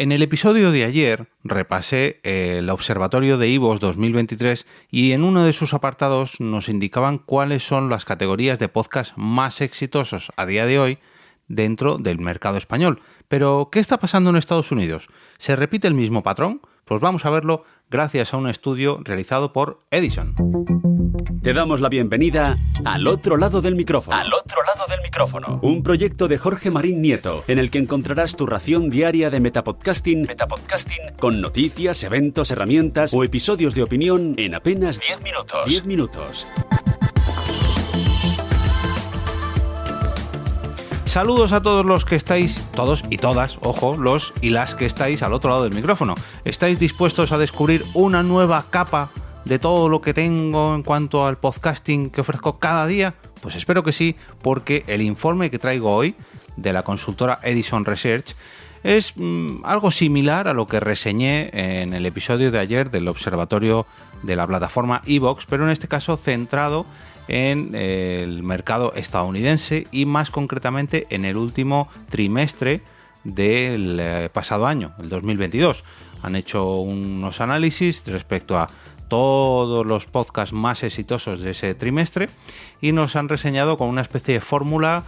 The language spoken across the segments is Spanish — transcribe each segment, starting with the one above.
En el episodio de ayer repasé el Observatorio de iVoox 2023 y en uno de sus apartados nos indicaban cuáles son las categorías de podcast más exitosos a día de hoy dentro del mercado español. Pero, ¿qué está pasando en Estados Unidos? ¿Se repite el mismo patrón? Pues vamos a verlo gracias a un estudio realizado por Edison. Te damos la bienvenida al otro lado del micrófono. Al otro lado del micrófono. Un proyecto de Jorge Marín Nieto, en el que encontrarás tu ración diaria de metapodcasting con noticias, eventos, herramientas o episodios de opinión en apenas 10 minutos. 10 minutos. Saludos a todos los que estáis, todos y todas, ojo, los y las que estáis al otro lado del micrófono. ¿Estáis dispuestos a descubrir una nueva capa de todo lo que tengo en cuanto al podcasting que ofrezco cada día? Pues espero que sí, porque el informe que traigo hoy de la consultora Edison Research es algo similar a lo que reseñé en el episodio de ayer del observatorio de la plataforma iVoox, pero en este caso centrado en el mercado estadounidense y más concretamente en el último trimestre del pasado año, el 2022. Han hecho unos análisis respecto a todos los podcasts más exitosos de ese trimestre y nos han reseñado con una especie de fórmula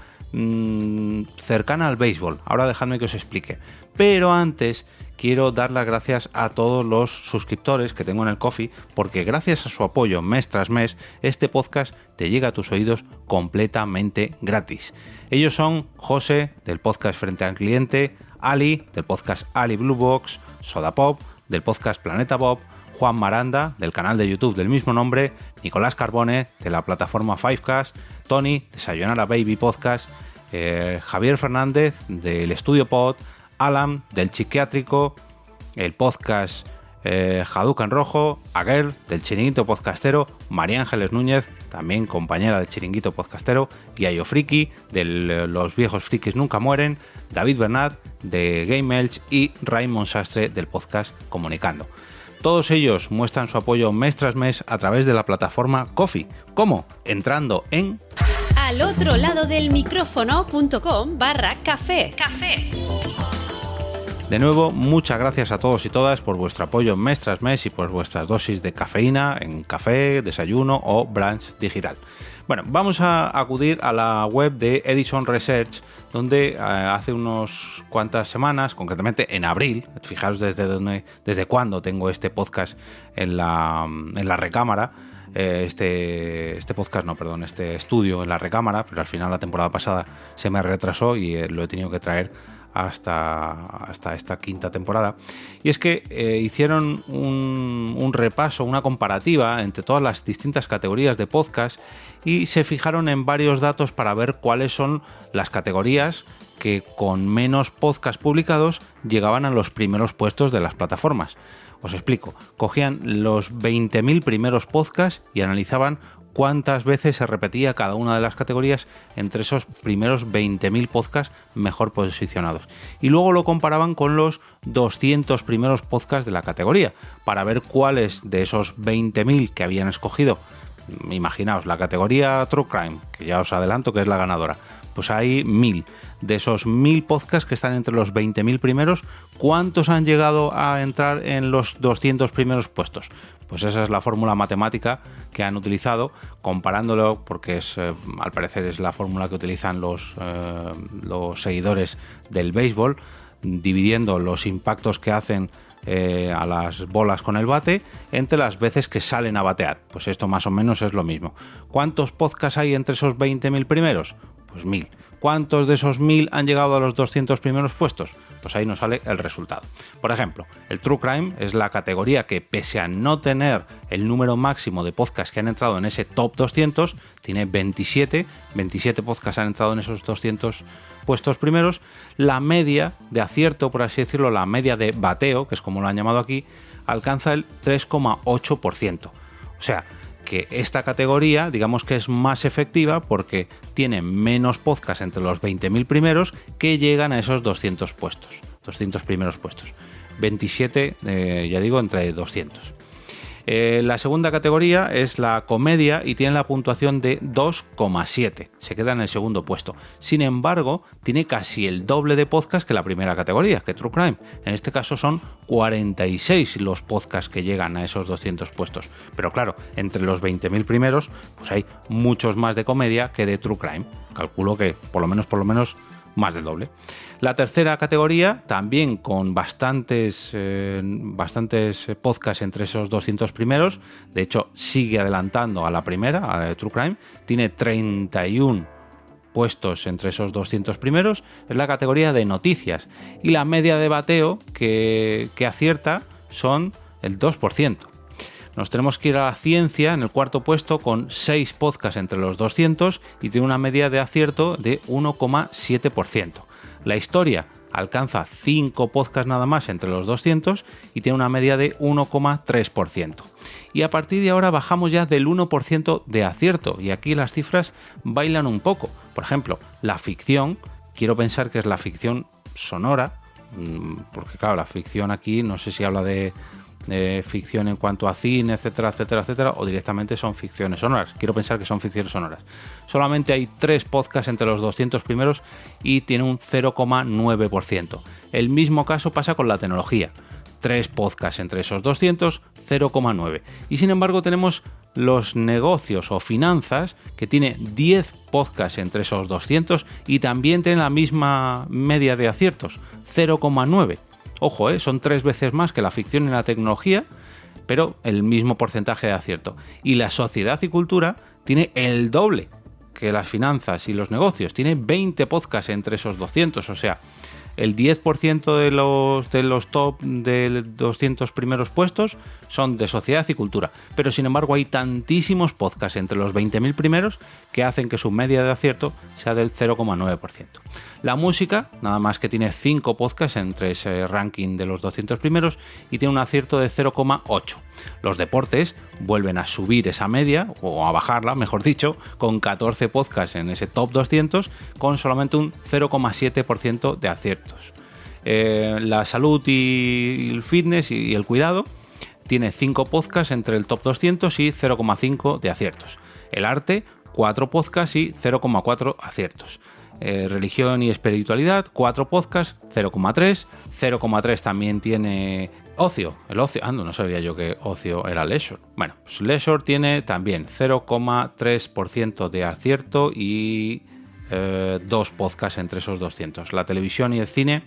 cercana al béisbol. Ahora dejadme que os explique. Pero antes quiero dar las gracias a todos los suscriptores que tengo en el Ko-fi, porque gracias a su apoyo mes tras mes, este podcast te llega a tus oídos completamente gratis. Ellos son José, del podcast Frente al Cliente, Ali, del podcast Ali Blue Box, Sodapop, del podcast Planeta Bob, Juan Maranda, del canal de YouTube del mismo nombre, Nicolás Carbone, de la plataforma Fivecast, Tony, de Sayonara Baby Podcast, Javier Fernández, del Estudio Pod, Alan, del Psiquiátrico, el podcast Hadouken Rojo, Aguer, del Chiringuito Podcastero, María Ángeles Núñez, también compañera del Chiringuito Podcastero, Yayo Friki, de Los Viejos Frikis Nunca Mueren, David Bernat, de Game Elch y Raymond Sastre, del podcast Comunicando. Todos ellos muestran su apoyo mes tras mes a través de la plataforma Ko-fi. ¿Cómo? Entrando en alotroladodelmicrofono.com/café. De nuevo, muchas gracias a todos y todas por vuestro apoyo mes tras mes y por vuestras dosis de cafeína en café, desayuno o brunch digital. Bueno, vamos a acudir a la web de Edison Research, donde hace unas cuantas semanas, concretamente en abril, fijaros desde cuándo tengo este podcast en la recámara, este estudio en la recámara, pero al final la temporada pasada se me retrasó y lo he tenido que traer hasta esta quinta temporada. Y es que hicieron un repaso, una comparativa entre todas las distintas categorías de podcast y se fijaron en varios datos para ver cuáles son las categorías que con menos podcasts publicados llegaban a los primeros puestos de las plataformas. Os explico. Cogían los 20.000 primeros podcasts y analizaban cuántas veces se repetía cada una de las categorías entre esos primeros 20.000 podcasts mejor posicionados. Y luego lo comparaban con los 200 primeros podcasts de la categoría para ver cuáles de esos 20.000 que habían escogido. Imaginaos, la categoría True Crime, que ya os adelanto que es la ganadora. Pues hay 1.000. De esos 1.000 podcasts que están entre los 20.000 primeros, ¿cuántos han llegado a entrar en los 200 primeros puestos? Pues esa es la fórmula matemática que han utilizado, comparándolo, porque al parecer es la fórmula que utilizan los seguidores del béisbol, dividiendo los impactos que hacen a las bolas con el bate entre las veces que salen a batear. Pues esto más o menos es lo mismo. ¿Cuántos podcasts hay entre esos 20.000 primeros? Pues 1.000. ¿Cuántos de esos 1.000 han llegado a los 200 primeros puestos? Pues ahí nos sale el resultado. Por ejemplo, el True Crime es la categoría que, pese a no tener el número máximo de podcasts que han entrado en ese top 200, tiene 27 podcasts han entrado en esos 200 puestos primeros. La media de acierto, por así decirlo, la media de bateo, que es como lo han llamado aquí, alcanza el 3,8%. O sea, que esta categoría, digamos que es más efectiva porque tiene menos podcasts entre los 20.000 primeros que llegan a esos 200 puestos, 200 primeros puestos. 27, ya digo, entre 200. La segunda categoría es la comedia y tiene la puntuación de 2,7. Se queda en el segundo puesto. Sin embargo, tiene casi el doble de podcasts que la primera categoría, que True Crime. En este caso son 46 los podcasts que llegan a esos 200 puestos. Pero claro, entre los 20.000 primeros, pues hay muchos más de comedia que de True Crime. Calculo que por lo menos más del doble. La tercera categoría, también con bastantes podcasts entre esos 200 primeros, de hecho sigue adelantando a la primera, a la de True Crime, tiene 31 puestos entre esos 200 primeros, es la categoría de noticias, y la media de bateo que acierta son el 2%. Nos tenemos que ir a la ciencia en el cuarto puesto con 6 podcasts entre los 200 y tiene una media de acierto de 1,7%. La historia alcanza 5 podcasts nada más entre los 200 y tiene una media de 1,3%. Y a partir de ahora bajamos ya del 1% de acierto y aquí las cifras bailan un poco. Por ejemplo, la ficción, quiero pensar que es la ficción sonora, porque claro, la ficción aquí no sé si habla de ficción en cuanto a cine, etcétera, o directamente son ficciones sonoras. Quiero pensar que son ficciones sonoras. Solamente hay 3 podcasts entre los 200 primeros y tiene un 0,9%. El mismo caso pasa con la tecnología. 3 podcasts entre esos 200, 0,9. Y sin embargo tenemos los negocios o finanzas, que tiene 10 podcasts entre esos 200 y también tiene la misma media de aciertos, 0,9. Ojo, son 3 veces más que la ficción y la tecnología, pero el mismo porcentaje de acierto. Y la sociedad y cultura tiene el doble que las finanzas y los negocios. Tiene 20 podcasts entre esos 200, o sea, el 10% de los top de 200 primeros puestos son de sociedad y cultura. Pero sin embargo hay tantísimos podcasts entre los 20.000 primeros que hacen que su media de acierto sea del 0,9%. La música, nada más que tiene 5 podcasts entre ese ranking de los 200 primeros y tiene un acierto de 0,8. Los deportes vuelven a subir esa media, o a bajarla, mejor dicho, con 14 podcasts en ese top 200 con solamente un 0,7% de aciertos. La salud y el fitness y el cuidado tiene 5 podcasts entre el top 200 y 0,5 de aciertos. El arte, 4 podcasts y 0,4 aciertos. Religión y espiritualidad, 4 podcasts, 0,3. 0,3 también tiene ocio. El ocio, no sabía yo que ocio era leisure. Bueno, pues leisure tiene también 0,3% de acierto y 2 podcasts entre esos 200. La televisión y el cine,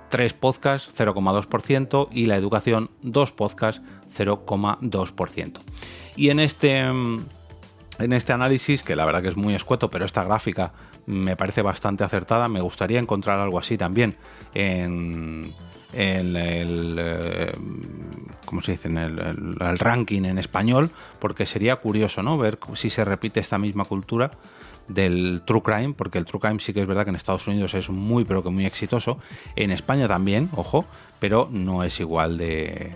3 podcasts, 0,2%, y la educación, 2 podcasts, 0,2%. Y en este análisis, que la verdad que es muy escueto, pero esta gráfica me parece bastante acertada, me gustaría encontrar algo así también en el ¿cómo se dice? En el ranking en español, porque sería curioso, ¿no?, ver si se repite esta misma cultura del True Crime, porque el True Crime sí que es verdad que en Estados Unidos es muy, pero que muy exitoso. En España también, ojo, pero no es igual de...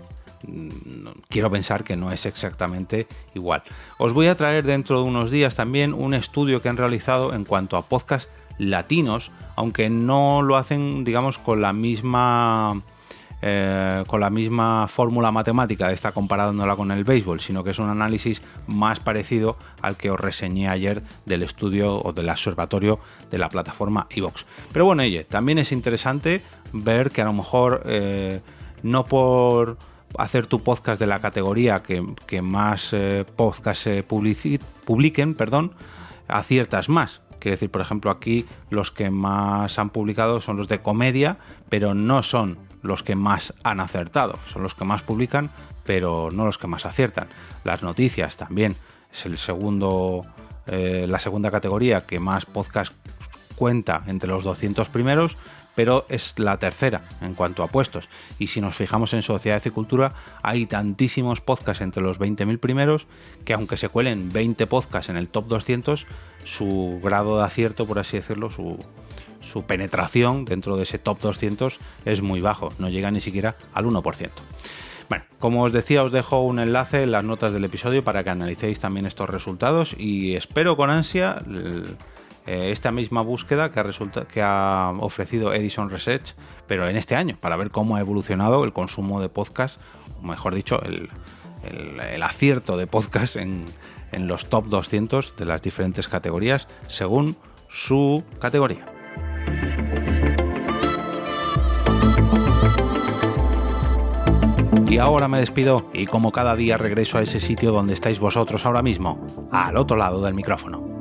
Quiero pensar que no es exactamente igual. Os voy a traer dentro de unos días también un estudio que han realizado en cuanto a podcasts latinos, aunque no lo hacen, digamos, con la misma fórmula matemática, está comparándola con el béisbol, sino que es un análisis más parecido al que os reseñé ayer del estudio o del observatorio de la plataforma iVoox. Pero bueno, también es interesante ver que a lo mejor no por hacer tu podcast de la categoría que más podcasts publiquen, aciertas más. Quiere decir, por ejemplo, aquí los que más han publicado son los de comedia, pero no son los que más han acertado. Son los que más publican, pero no los que más aciertan. Las noticias también es la segunda categoría que más podcast cuenta entre los 200 primeros, pero es la tercera en cuanto a puestos. Y si nos fijamos en sociedad y cultura, hay tantísimos podcasts entre los 20.000 primeros que, aunque se cuelen 20 podcasts en el top 200, su grado de acierto, por así decirlo, su penetración dentro de ese top 200 es muy bajo, no llega ni siquiera al 1%. Bueno, como os decía, os dejo un enlace en las notas del episodio para que analicéis también estos resultados y espero con ansia esta misma búsqueda que ha ofrecido Edison Research, pero en este año, para ver cómo ha evolucionado el consumo de podcast, o mejor dicho, el acierto de podcast en los top 200 de las diferentes categorías según su categoría. Y ahora me despido y como cada día regreso a ese sitio donde estáis vosotros ahora mismo, al otro lado del micrófono.